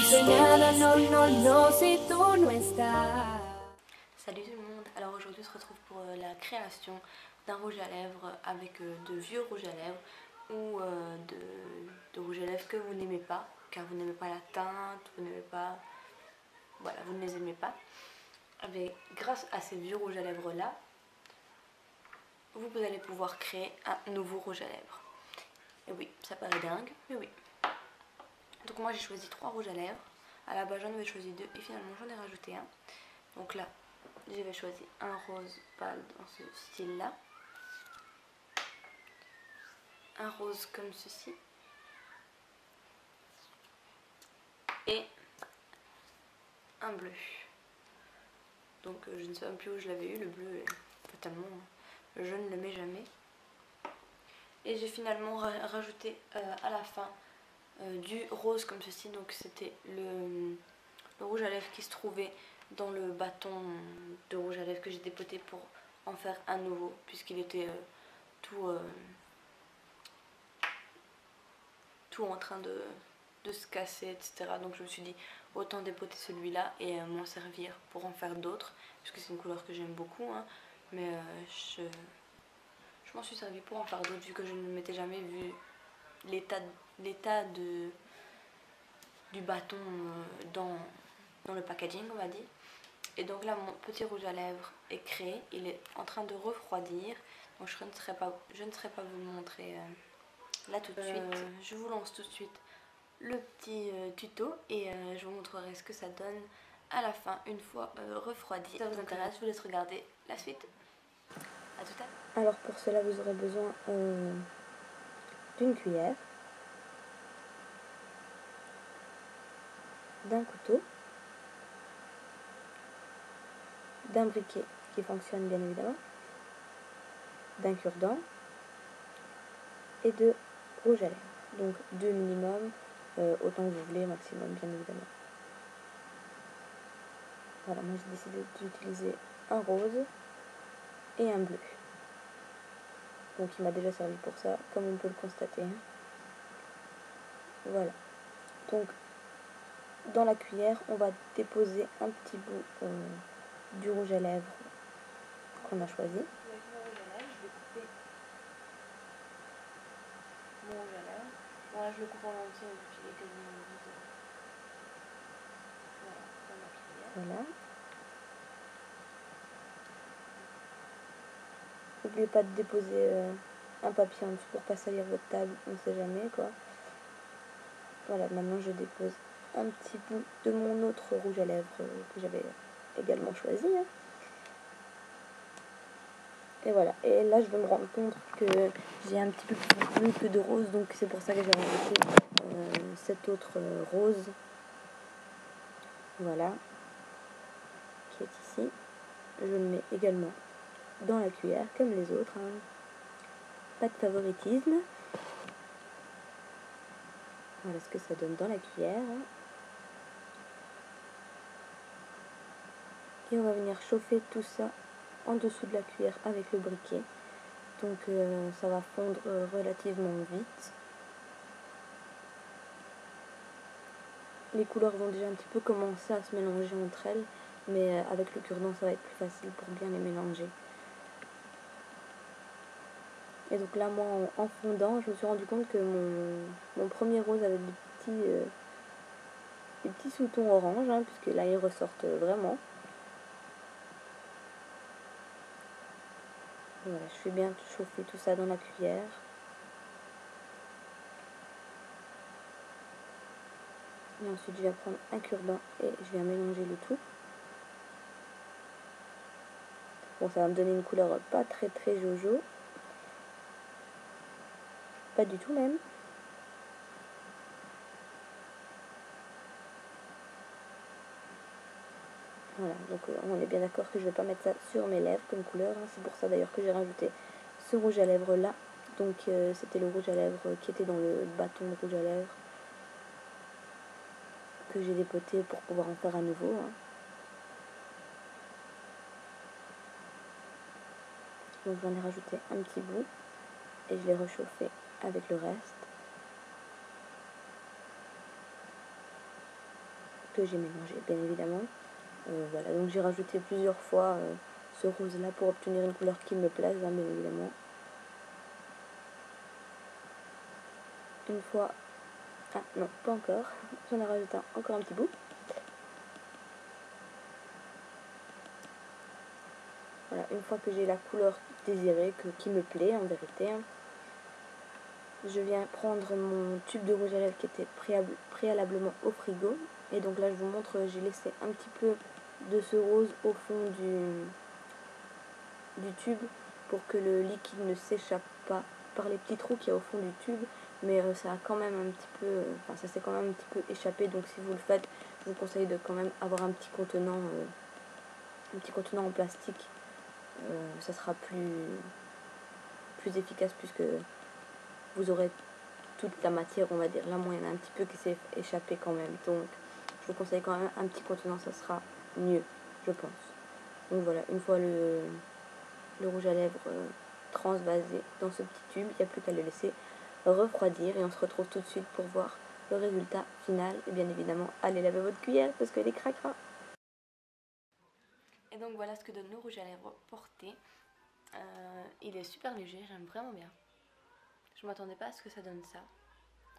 Soñada, no, no, no, si tú no estás. Salut tout le monde, alors aujourd'hui on se retrouve pour la création d'un rouge à lèvres avec de vieux rouges à lèvres ou de rouges à lèvres que vous n'aimez pas, car vous n'aimez pas la teinte, vous n'aimez pas, voilà, vous ne les aimez pas. Grâce à ces vieux rouges à lèvres là, vous allez pouvoir créer un nouveau rouge à lèvres. Et oui, ça paraît dingue, mais oui. Donc moi j'ai choisi 3 rouges à lèvres, à la base j'en avais choisi 2 et finalement j'en ai rajouté un. Donc là, j'avais choisi un rose pâle dans ce style-là, un rose comme ceci, et un bleu. Donc je ne sais même plus où je l'avais eu, le bleu, fatalement, je ne le mets jamais. Et j'ai finalement rajouté à la fin du rose comme ceci, donc c'était le rouge à lèvres qui se trouvait dans le bâton de rouge à lèvres que j'ai dépoté pour en faire un nouveau, puisqu'il était tout en train de se casser, etc. Donc je me suis dit autant dépoter celui-là et m'en servir pour en faire d'autres, puisque c'est une couleur que j'aime beaucoup, hein, mais je m'en suis servi pour en faire d'autres vu que je ne m'étais jamais vu l'état du bâton dans le packaging, on va dire. Et donc là mon petit rouge à lèvres est créé, il est en train de refroidir, donc je ne serai pas vous le montrer là tout de suite. Je vous lance tout de suite le petit tuto et je vous montrerai ce que ça donne à la fin une fois refroidi. Si ça vous intéresse, je vous laisse regarder la suite. À tout à l'heure. Alors pour cela vous aurez besoin d'une cuillère, d'un couteau, d'un briquet qui fonctionne bien évidemment, d'un cure-dent et de rouge à lèvres. Donc 2 minimum, autant que vous voulez, maximum bien évidemment. Voilà, moi j'ai décidé d'utiliser un rose et un bleu. Donc il m'a déjà servi pour ça, comme on peut le constater. Voilà. Donc dans la cuillère, on va déposer un petit bout du rouge à lèvres qu'on a choisi. Avec mon rouge à lèvres, je vais couper mon rouge à lèvres. Bon là je le coupe en entier depuis il est quasiment vide. Voilà, dans ma cuillère. Voilà. N'oubliez pas de déposer un papier en dessous pour pas salir votre table, on ne sait jamais quoi. Voilà, maintenant je dépose un petit bout de mon autre rouge à lèvres que j'avais également choisi. Hein. Et voilà, et là je vais me rendre compte que j'ai un petit peu plus bleu que de rose, donc c'est pour ça que j'ai rajouté cet autre rose. Voilà, qui est ici. Je le mets également dans la cuillère, comme les autres. Hein. Pas de favoritisme. Voilà ce que ça donne dans la cuillère. Et on va venir chauffer tout ça en dessous de la cuillère avec le briquet. Donc ça va fondre relativement vite. Les couleurs vont déjà un petit peu commencer à se mélanger entre elles, mais avec le cure-dent ça va être plus facile pour bien les mélanger. Et donc là moi en fondant, je me suis rendu compte que mon premier rose avait des petits sous-tons orange, hein, puisque là ils ressortent vraiment. Voilà, je fais bien chauffer tout ça dans la cuillère. Et ensuite je vais prendre un cure-dent et je vais mélanger le tout. Bon, ça va me donner une couleur pas très jojo. Pas du tout même. Voilà, donc on est bien d'accord que je ne vais pas mettre ça sur mes lèvres comme couleur. Hein. C'est pour ça d'ailleurs que j'ai rajouté ce rouge à lèvres là. Donc c'était le rouge à lèvres qui était dans le bâton de rouge à lèvres que j'ai dépoté pour pouvoir en faire à nouveau. Hein. Donc j'en ai rajouté un petit bout et je l'ai réchauffé avec le reste. que j'ai mélangé bien évidemment. Voilà, donc j'ai rajouté plusieurs fois ce rose là pour obtenir une couleur qui me plaise, hein, bien évidemment. Une fois, ah non, pas encore, j'en ai rajouté encore un petit bout. Voilà, une fois que j'ai la couleur désirée, qui me plaît en vérité, hein, je viens prendre mon tube de rouge à lèvres qui était préalablement au frigo. Et donc là je vous montre, j'ai laissé un petit peu de ce rose au fond du tube pour que le liquide ne s'échappe pas par les petits trous qu'il y a au fond du tube. Mais ça a quand même un petit peu, enfin ça s'est quand même un petit peu échappé. Donc si vous le faites, je vous conseille de quand même avoir un petit contenant en plastique. Ça sera plus efficace puisque vous aurez toute la matière, on va dire. Là, moi, il y en a un petit peu qui s'est échappé quand même. Donc, je vous conseille quand même un petit contenant, ça sera mieux, je pense. Donc voilà, une fois le rouge à lèvres transvasé dans ce petit tube, il n'y a plus qu'à le laisser refroidir et on se retrouve tout de suite pour voir le résultat final. Et bien évidemment, allez laver votre cuillère parce qu'elle est craquera. Et donc voilà ce que donne le rouge à lèvres porté. Il est super léger, j'aime vraiment bien. Je m'attendais pas à ce que ça donne ça.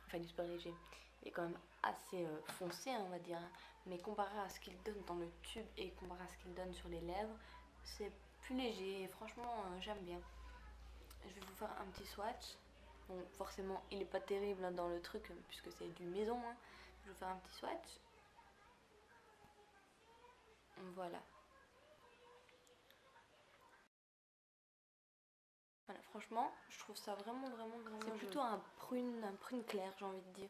Enfin, il est super léger. Il est quand même assez foncé, hein, on va dire. Mais comparé à ce qu'il donne dans le tube et comparé à ce qu'il donne sur les lèvres, c'est plus léger et franchement, j'aime bien. Je vais vous faire un petit swatch. Bon, forcément, il n'est pas terrible hein, dans le truc puisque c'est du maison. Hein. Je vais vous faire un petit swatch. Voilà. Voilà, franchement, je trouve ça vraiment c'est plutôt un prune clair, j'ai envie de dire.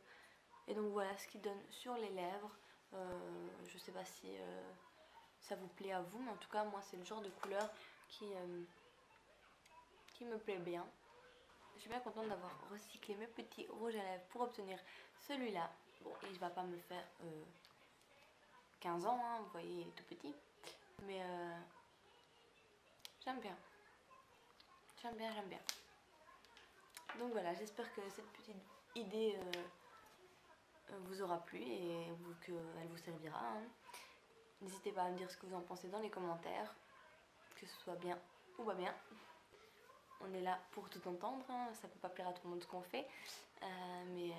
Et donc voilà ce qu'il donne sur les lèvres. Je sais pas si ça vous plaît à vous, mais en tout cas moi c'est le genre de couleur qui me plaît bien. Je suis bien contente d'avoir recyclé mes petits rouges à lèvres pour obtenir celui-là. Bon, il va pas me faire 15 ans, hein, vous voyez, il est tout petit. Mais j'aime bien. J'aime bien. Donc voilà, j'espère que cette petite idée vous aura plu et qu'elle vous servira. Hein. N'hésitez pas à me dire ce que vous en pensez dans les commentaires, que ce soit bien ou pas bien. On est là pour tout entendre, hein. Ça peut pas plaire à tout le monde ce qu'on fait, mais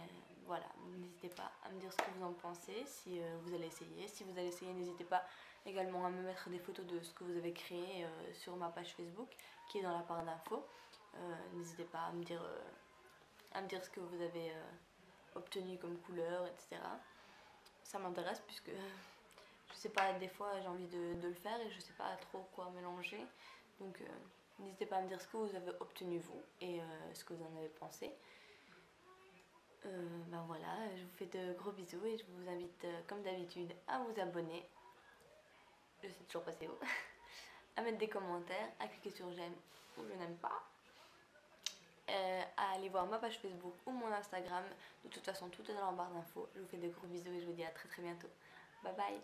voilà, n'hésitez pas à me dire ce que vous en pensez, si vous allez essayer. Si vous allez essayer, n'hésitez pas également à me mettre des photos de ce que vous avez créé sur ma page Facebook, qui est dans la barre d'infos. N'hésitez pas à me dire ce que vous avez obtenu comme couleur, etc. Ça m'intéresse puisque je sais pas, des fois j'ai envie de le faire et je sais pas trop quoi mélanger. Donc n'hésitez pas à me dire ce que vous avez obtenu vous et ce que vous en avez pensé. Ben voilà, je vous fais de gros bisous et je vous invite comme d'habitude à vous abonner. Je sais toujours pas c'est où. À mettre des commentaires, à cliquer sur j'aime ou je n'aime pas. À aller voir ma page Facebook ou mon Instagram. De toute façon, tout est dans la barre d'infos. Je vous fais de gros bisous et je vous dis à très bientôt. Bye bye.